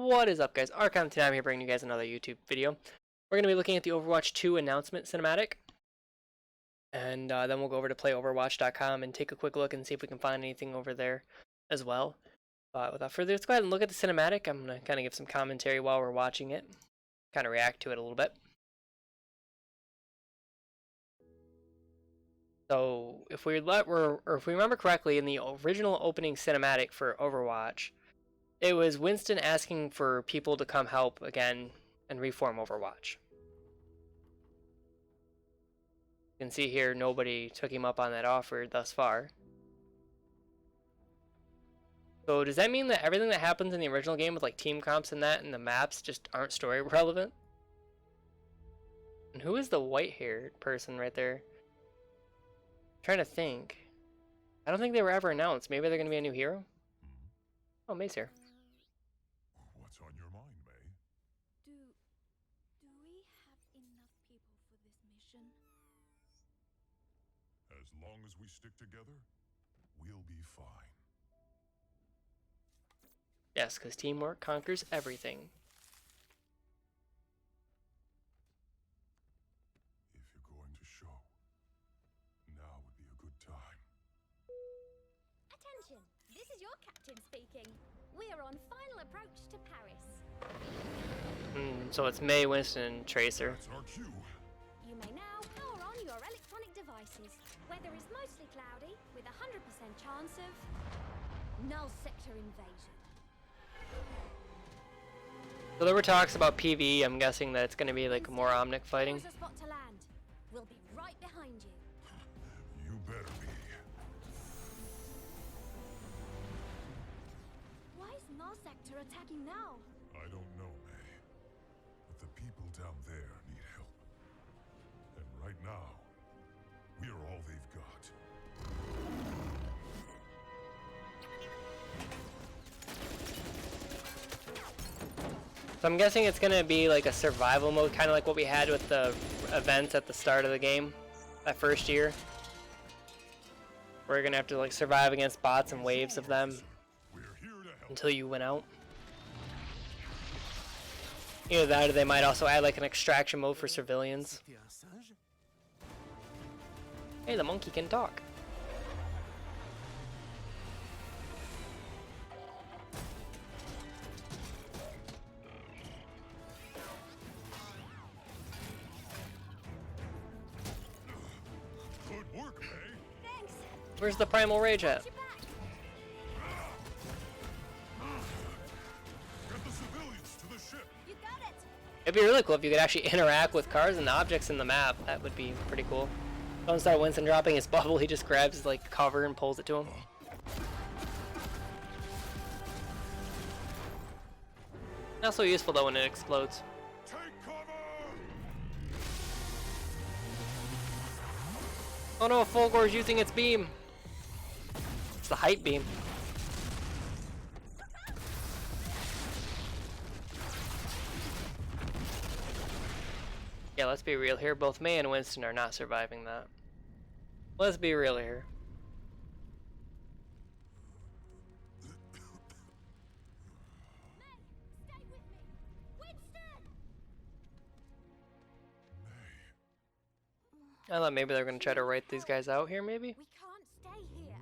What is up, guys? Archon today. I'm here bringing you guys another YouTube video. We're going to be looking at the Overwatch 2 announcement cinematic. And then we'll go over to playoverwatch.com and take a quick look and see if we can find anything over there as well. But without further ado, let's go ahead and look at the cinematic. I'm going to kind of give some commentary while we're watching it. Kind of react to it a little bit. So, if we remember correctly, in the original opening cinematic for Overwatch, it was Winston asking for people to come help again and reform Overwatch. You can see here nobody took him up on that offer thus far. So does that mean that everything that happens in the original game with like team comps and that and the maps just aren't story relevant? And who is the white-haired person right there? I'm trying to think. I don't think they were ever announced. Maybe they're going to be a new hero? Oh, May's here. What's on your mind, May? Do we have enough people for this mission? As long as we stick together, we'll be fine. Yes, because teamwork conquers everything. If you're going to show, now would be a good time. Attention! This is your captain speaking. We're on final approach to Paris. So it's May, Winston, and Tracer. That's our cue. You may now power on your electronic devices. Weather is mostly cloudy, with a 100% chance of null sector invasion. So there were talks about PvE. I'm guessing that it's going to be like more Omnic fighting. There's a spot to land. We'll be right behind you. You better be. Why is null sector attacking now? I don't know, May. But the people down there need help. And right now, we are all they've got. So I'm guessing it's gonna be like a survival mode, kind of like what we had with the events at the start of the game, that first year. We're gonna have to like survive against bots and waves of them We're here to help. until you win out. Either that, or they might also add like an extraction mode for civilians. Hey, the monkey can talk. Good work, May. Thanks. Where's the primal rage at? Get your back. Get the civilians to the ship. You got it. It'd be really cool if you could actually interact with cars and objects in the map. That would be pretty cool. Don't start Winston dropping his bubble, he just grabs his like cover and pulls it to him. Not so useful though when it explodes. Take cover! Oh no, Fulgor is using its beam. It's the hype beam. Yeah, let's be real here. Both May and Winston are not surviving that. Let's be real here. May, stay with me. Winston! May. I thought maybe they're going to try to write these guys out here, maybe? We can't stay here.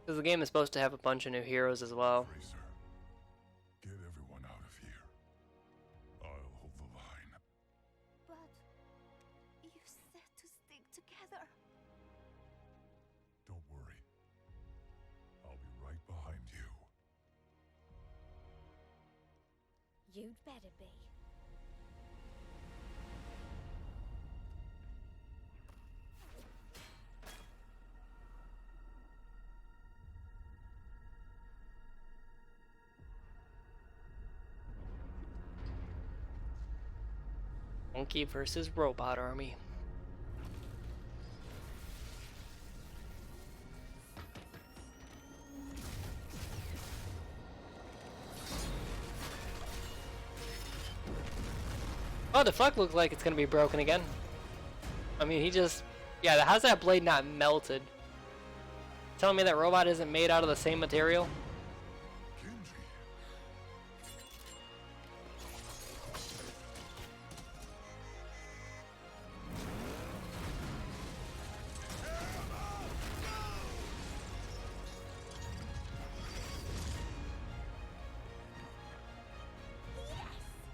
Because the game is supposed to have a bunch of new heroes as well. Tracer, get everyone out of here. I'll hold the line. But you said to stick together. Don't worry. I'll be right behind you. You'd better be. Monkey versus robot army. Oh, the flag looks like it's gonna be broken again. I mean, he just... Yeah, how's that blade not melted? Telling me that robot isn't made out of the same material? Genji.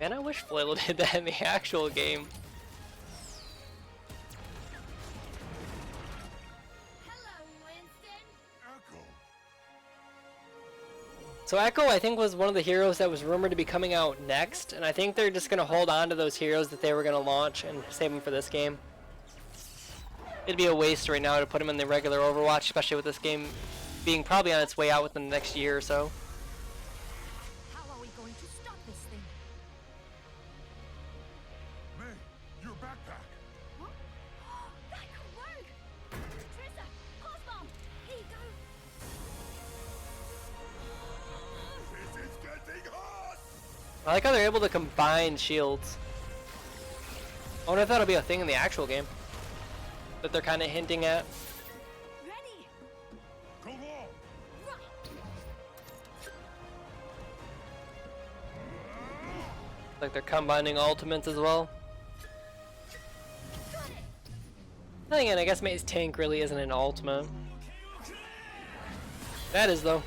Man, I wish Flail did that in the actual game. Hello, Winston. Echo. So Echo, I think, was one of the heroes that was rumored to be coming out next, and I think they're just going to hold on to those heroes that they were going to launch and save them for this game. It'd be a waste right now to put them in the regular Overwatch, especially with this game being probably on its way out within the next year or so. How are we going to stop this thing? May, your backpack. What? That could work! Trissa, Cosmo, here you go. This is getting hot. I like how they're able to combine shields. I wonder if that'll be a thing in the actual game that they're kind of hinting at. Ready? Go long. Right. Like they're combining ultimates as well. Got it. Then again, I guess May's tank really isn't an ultimate. That is though.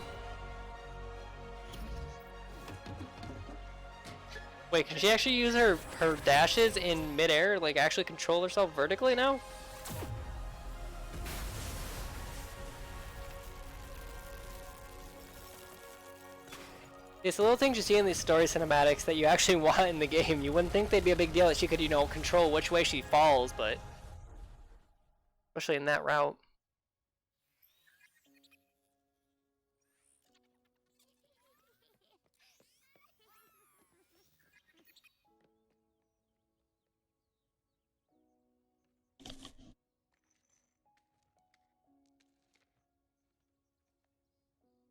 Wait, can she actually use her dashes in midair, like actually control herself vertically now? It's the little things you see in these story cinematics that you actually want in the game. You wouldn't think they'd be a big deal that she could, you know, control which way she falls, but especially in that route.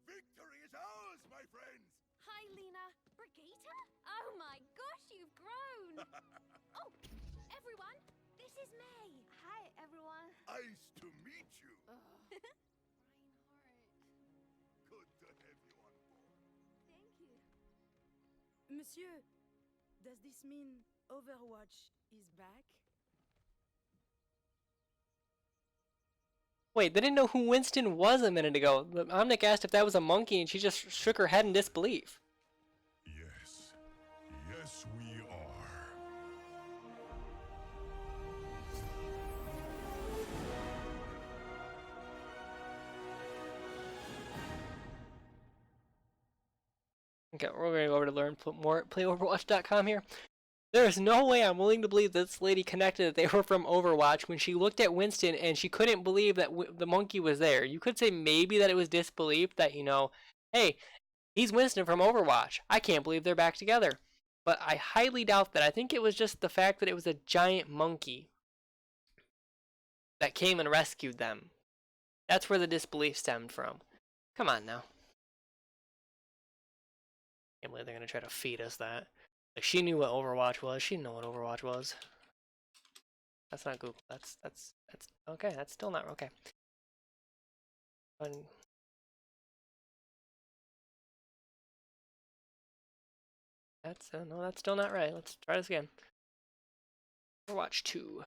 Victory is ours, my friends. Hi, Lena. Brigitte? Oh my gosh, you've grown! Oh, everyone, this is May. Hi, everyone. Nice to meet you. Reinhardt. Good to have you on board. Thank you. Monsieur, does this mean Overwatch is back? Wait, they didn't know who Winston was a minute ago. Omnic asked if that was a monkey and she just shook her head in disbelief. Yes. Yes, we are. Okay, we're going to go over to learn more playoverwatch.com here. There is no way I'm willing to believe this lady connected that they were from Overwatch when she looked at Winston and she couldn't believe that the monkey was there. You could say maybe that it was disbelief that, you know, hey, he's Winston from Overwatch. I can't believe they're back together. But I highly doubt that. I think it was just the fact that it was a giant monkey that came and rescued them. That's where the disbelief stemmed from. Come on now. Can't believe they're going to try to feed us that. Like, she knew what Overwatch was. She didn't know what Overwatch was. That's not Google. That's okay. That's still not okay. That's no, that's still not right. Let's try this again. Overwatch 2.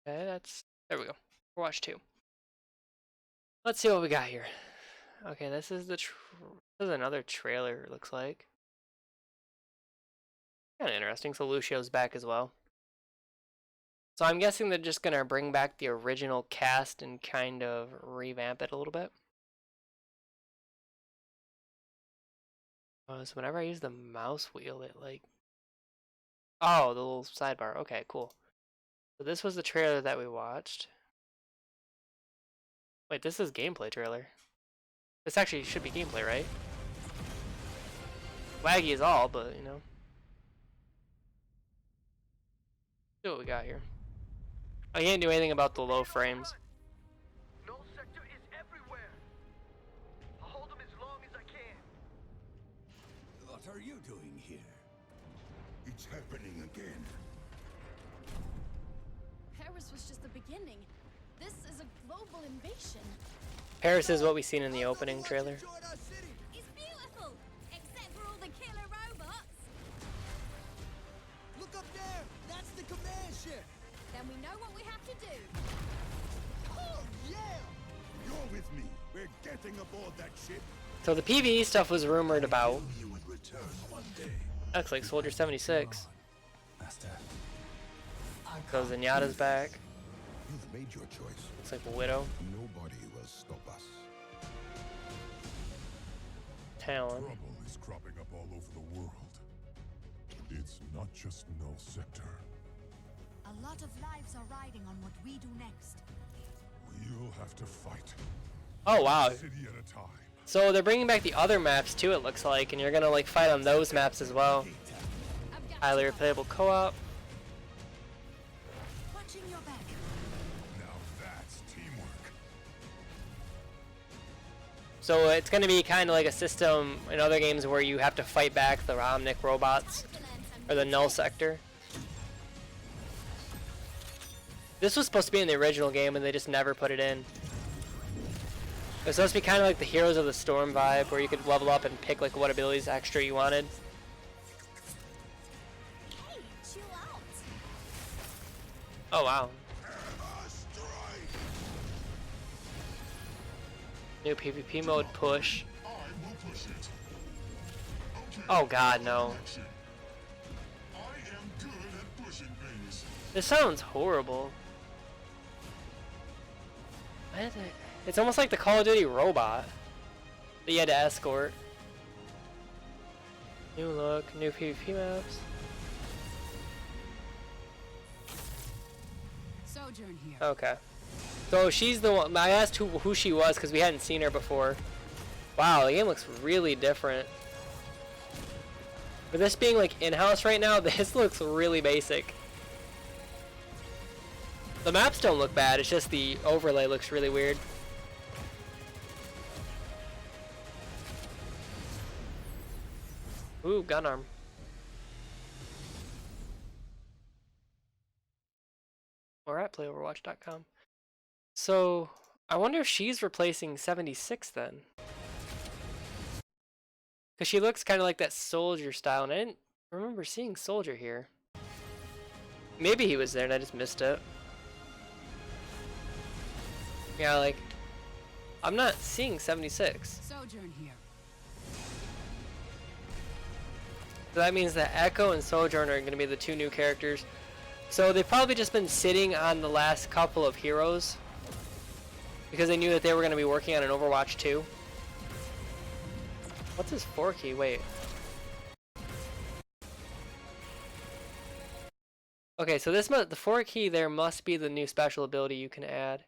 Okay, there we go. Overwatch 2. Let's see what we got here. Okay, this is this is another trailer, it looks like. Kind of interesting. So Lucio's back as well. So I'm guessing they're just gonna bring back the original cast and kind of revamp it a little bit. So whenever I use the mouse wheel, it like... Oh, the little sidebar. Okay, cool. So this was the trailer that we watched. Wait, this is gameplay trailer. This actually should be gameplay, right? Laggy is all, but, you know. See what we got here. I can't do anything about the low frames. No sector is everywhere. I'll hold them as long as I can. What are you doing here? It's happening again? Paris was just the beginning. This is a global invasion. Paris is what we seen in the opening trailer. It's beautiful, except for all the killer robots. Look up there! That's the command ship! Then we know what we have to do. Oh, yeah! You're with me. We're getting aboard that ship. So the PvE stuff was rumored about. You would return one day. Looks like Soldier 76. Master. So Zenyatta's back. You've made your choice. Looks like Widow. Nobody will stop us. Talon. Trouble is cropping up all over the world. It's not just Null Sector. A lot of lives are riding on what we do next. We'll have to fight. Oh wow. City at a time. So they're bringing back the other maps too, it looks like, and you're gonna like fight on those maps as well. Highly replayable co-op. Watching your back. Now that's teamwork. So it's gonna be kind of like a system in other games where you have to fight back the Omnic robots or the Null Sector. This was supposed to be in the original game and they just never put it in. It was supposed to be kind of like the Heroes of the Storm vibe, where you could level up and pick like what abilities extra you wanted. Hey, chill out. Oh wow. New PvP mode push. Oh god, no. This sounds horrible. It's almost like the Call of Duty robot that you had to escort. New look, new PvP maps. Sojourn here. Okay. So she's the one. I asked who she was because we hadn't seen her before. Wow, the game looks really different. With this being like in-house right now, this looks really basic. The maps don't look bad, it's just the overlay looks really weird. Ooh, gun arm. We're at playoverwatch.com. So, I wonder if she's replacing 76 then. Because she looks kind of like that Soldier style, and I didn't remember seeing Soldier here. Maybe he was there and I just missed it. Yeah, like, I'm not seeing 76. Sojourn here. So that means that Echo and Sojourner are going to be the two new characters. So they've probably just been sitting on the last couple of heroes because they knew that they were going to be working on an Overwatch 2. What's his 4 key? Wait. Okay, so this the 4 key there must be the new special ability you can add.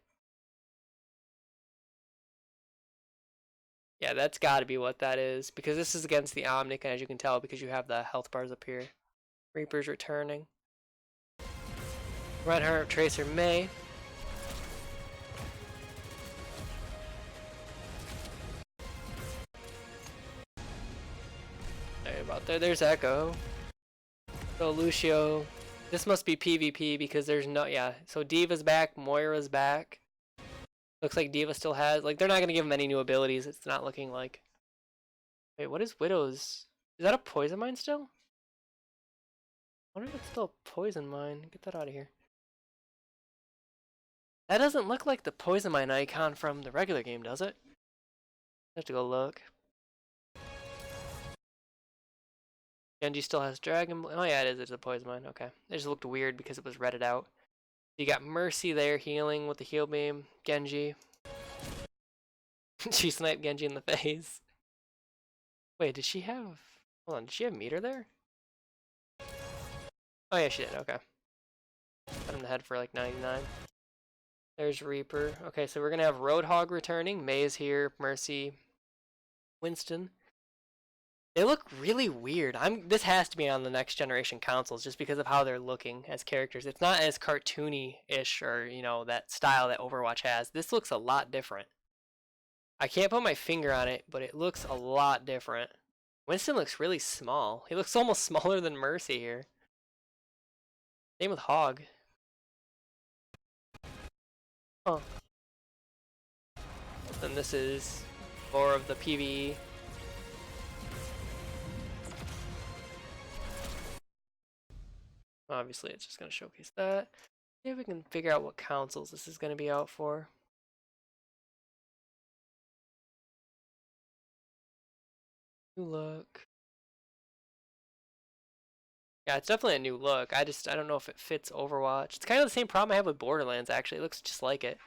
Yeah, that's got to be what that is, because this is against the Omnic, and as you can tell, because you have the health bars up here. Reaper's returning. Reinhardt, Tracer, May. Right about there. There's Echo. So Lucio. This must be PvP because there's no, yeah. So Diva's back, Moira's back. Looks like Diva still has, like, they're not going to give him any new abilities. It's not looking like. Wait, what is Widow's? Is that a poison mine still? I wonder if it's still a poison mine. Get that out of here. That doesn't look like the poison mine icon from the regular game, does it? I have to go look. Genji still has Dragon. Oh yeah, it is. It's a poison mine. Okay. It just looked weird because it was redded out. You got Mercy there healing with the heal beam. Genji. She sniped Genji in the face. Wait, did she have... Hold on, did she have meter there? Oh yeah, she did. Okay. Got in the head for like 99. There's Reaper. Okay, so we're going to have Roadhog returning. May is here. Mercy. Winston. They look really weird. This has to be on the next generation consoles just because of how they're looking as characters. It's not as cartoony-ish or, you know, that style that Overwatch has. This looks a lot different. I can't put my finger on it, but it looks a lot different. Winston looks really small. He looks almost smaller than Mercy here. Same with Hog. Oh. And this is more of the PvE. Obviously, it's just going to showcase that. See if we can figure out what consoles this is going to be out for. New look. Yeah, it's definitely a new look. I don't know if it fits Overwatch. It's kind of the same problem I have with Borderlands, actually. It looks just like it.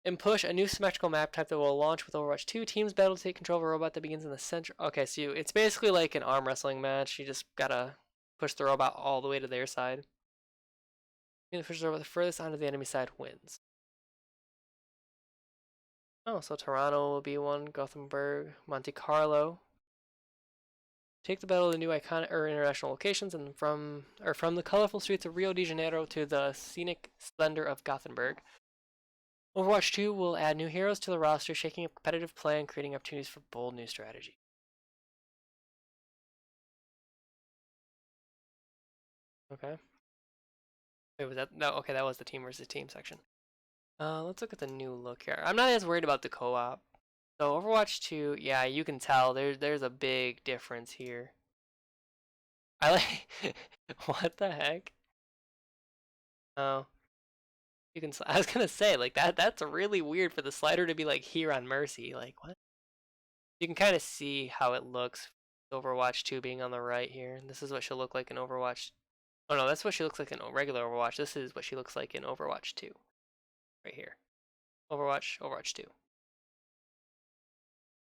And push a new symmetrical map type that will launch with Overwatch 2. Teams battle to take control of a robot that begins in the center. Okay, so it's basically like an arm wrestling match. You just gotta push the robot all the way to their side. And the pushes the robot the furthest onto the enemy side wins. Oh, so Toronto will be one, Gothenburg, Monte Carlo. Take the battle to new iconic or international locations, and from the colorful streets of Rio de Janeiro to the scenic splendor of Gothenburg. Overwatch 2 will add new heroes to the roster, shaking up competitive play and creating opportunities for bold new strategy. Okay. Wait, was that no? Okay, that was the team versus team section. Let's look at the new look here. I'm not as worried about the co-op. So Overwatch 2, yeah, you can tell there's a big difference here. I like what the heck? Oh, you can. I was gonna say like that. That's really weird for the slider to be like here on Mercy. Like what? You can kind of see how it looks. Overwatch 2 being on the right here. This is what she'll look like in Overwatch. Oh no, that's what she looks like in regular Overwatch. This is what she looks like in Overwatch 2. Right here. Overwatch 2.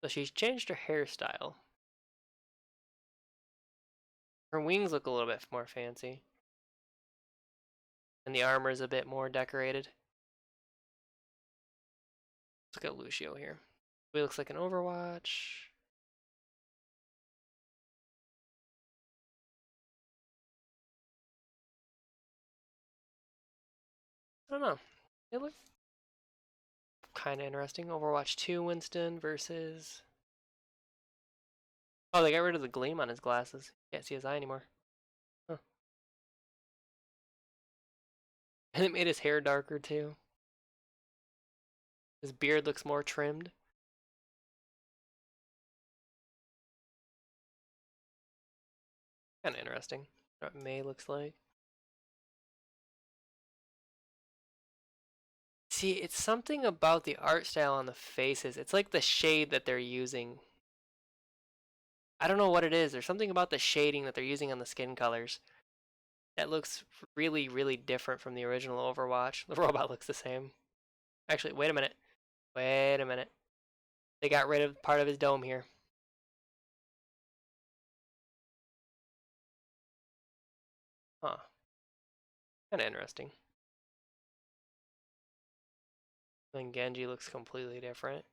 So she's changed her hairstyle. Her wings look a little bit more fancy. And the armor is a bit more decorated. Let's look at Lucio here. He looks like an Overwatch. I don't know. It looks kind of interesting. Overwatch 2 Winston versus... Oh, they got rid of the gleam on his glasses. Can't see his eye anymore. Huh. And it made his hair darker too. His beard looks more trimmed. Kind of interesting. What May looks like. See, it's something about the art style on the faces. It's like the shade that they're using. I don't know what it is. There's something about the shading that they're using on the skin colors that looks really, really different from the original Overwatch. The robot looks the same. Actually, wait a minute. Wait a minute. They got rid of part of his dome here. Huh. Kind of interesting. And Genji looks completely different.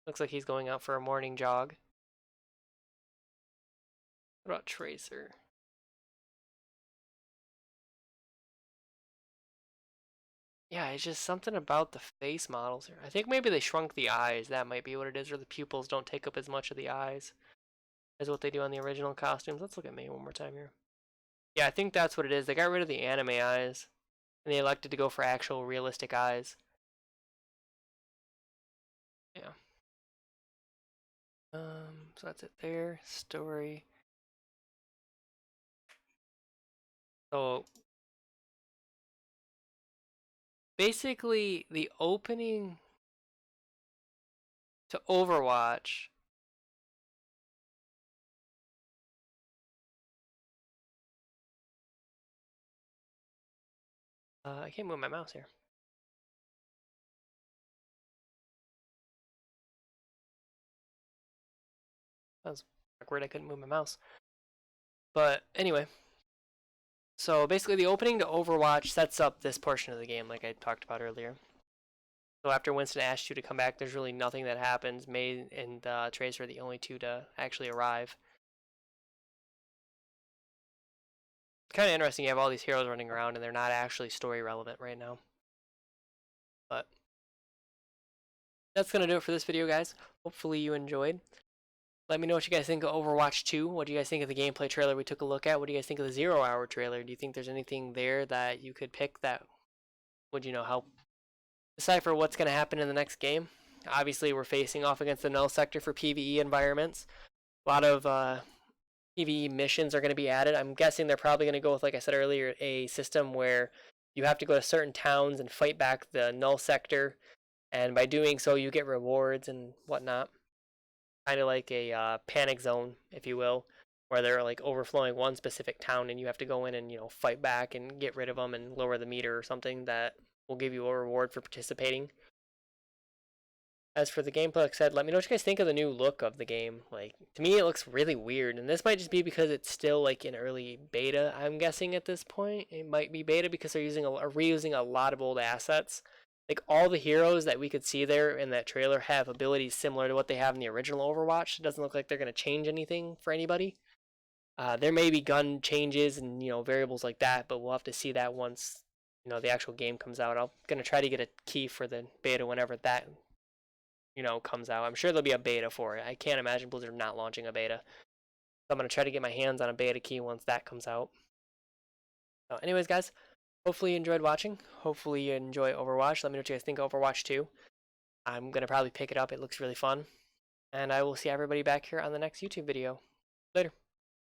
Looks like he's going out for a morning jog. What about Tracer? Yeah, it's just something about the face models here. I think maybe they shrunk the eyes. That might be what it is, or the pupils don't take up as much of the eyes as what they do on the original costumes. Let's look at May one more time here. Yeah, I think that's what it is. They got rid of the anime eyes, and they elected to go for actual realistic eyes. Yeah. So that's it there. Story. So basically, the opening to Overwatch. I can't move my mouse here. That was awkward. I couldn't move my mouse. But anyway, so basically the opening to Overwatch sets up this portion of the game like I talked about earlier. So after Winston asked you to come back, there's really nothing that happens. May and Tracer are the only two to actually arrive. It's kind of interesting. You have all these heroes running around and they're not actually story relevant right now. But that's going to do it for this video, guys. Hopefully you enjoyed. Let me know what you guys think of Overwatch 2. What do you guys think of the gameplay trailer we took a look at? What do you guys think of the 0 Hour trailer? Do you think there's anything there that you could pick that would, help decipher what's going to happen in the next game? Obviously, we're facing off against the null sector for PvE environments. A lot of PvE missions are going to be added. I'm guessing they're probably going to go with, like I said earlier, a system where you have to go to certain towns and fight back the null sector. And by doing so, you get rewards and whatnot. Kind of like a panic zone, if you will, where they're like overflowing one specific town and you have to go in and, fight back and get rid of them and lower the meter or something that will give you a reward for participating. As for the gameplay, like I said, let me know what you guys think of the new look of the game. Like, to me, it looks really weird, and this might just be because it's still like in early beta. I'm guessing at this point it might be beta because they're reusing a lot of old assets. Like all the heroes that we could see there in that trailer have abilities similar to what they have in the original Overwatch. It doesn't look like they're going to change anything for anybody. There may be gun changes and variables like that, but we'll have to see that once the actual game comes out. I'm gonna try to get a key for the beta whenever that comes out. I'm sure there'll be a beta for it. I can't imagine Blizzard not launching a beta. So I'm gonna try to get my hands on a beta key once that comes out. So anyways, guys, hopefully you enjoyed watching. Hopefully you enjoy Overwatch. Let me know what you guys think of Overwatch 2. I'm gonna probably pick it up. It looks really fun. And I will see everybody back here on the next YouTube video. Later.